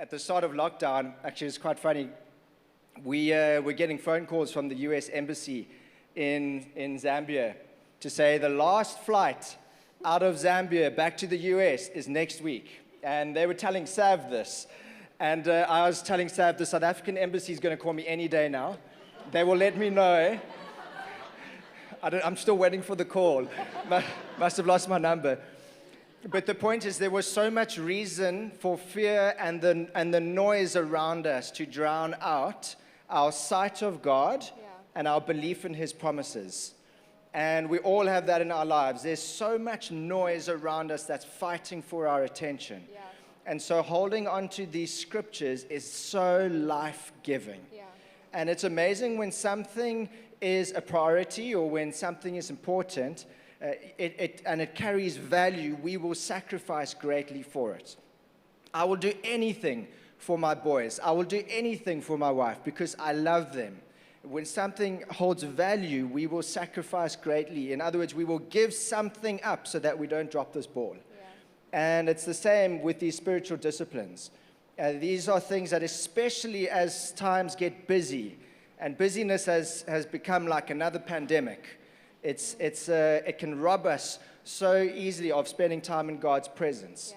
at the start of lockdown, actually it's quite funny, we were getting phone calls from the US Embassy in Zambia to say the last flight out of Zambia back to the US is next week. And they were telling Sav this. And I was telling Sav the South African Embassy is going to call me any day now. They will let me know. I'm still waiting for the call. Must have lost my number. But the point is, there was so much reason for fear and the noise around us to drown out our sight of God and our belief in His promises. And we all have that in our lives. There's so much noise around us that's fighting for our attention. Yeah. And so holding on to these scriptures is so life-giving. Yeah. And it's amazing when something is a priority or when something is important, and it carries value, we will sacrifice greatly for it. I will do anything for my boys. I will do anything for my wife because I love them. When something holds value, we will sacrifice greatly. In other words, we will give something up so that we don't drop this ball. Yeah. And it's the same with these spiritual disciplines. These are things that, especially as times get busy, and busyness has become like another pandemic. It can rob us so easily of spending time in God's presence.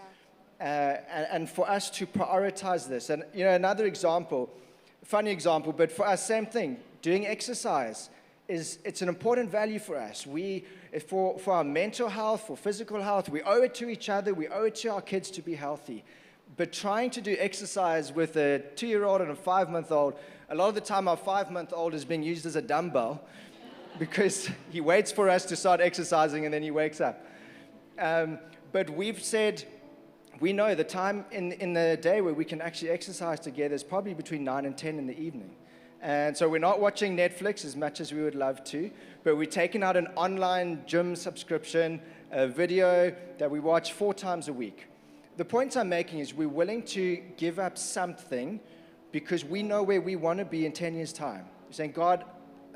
Yeah. And for us to prioritize this. And, another example, funny example, but for us, same thing. Doing exercise it's an important value for us. For our mental health, for physical health, we owe it to each other. We owe it to our kids to be healthy. But trying to do exercise with a 2-year-old and a 5-month-old, a lot of the time our 5-month-old is being used as a dumbbell because he waits for us to start exercising and then he wakes up. But we've said, we know the time in the day where we can actually exercise together is probably between 9 and 10 in the evening. And so we're not watching Netflix as much as we would love to, but we're taking out an online gym subscription, a video that we watch 4 times a week. The point I'm making is we're willing to give up something because we know where we want to be in 10 years' time. We're saying, God,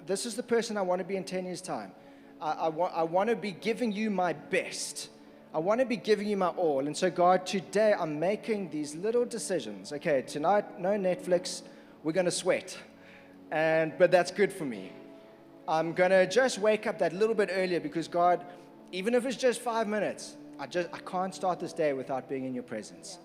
this is the person I want to be in 10 years' time. I want to be giving you my best. I want to be giving you my all. And so, God, today I'm making these little decisions. Okay, tonight, no Netflix. We're going to sweat. But that's good for me. I'm going to just wake up that little bit earlier because, God, even if it's just 5 minutes, I can't start this day without being in your presence.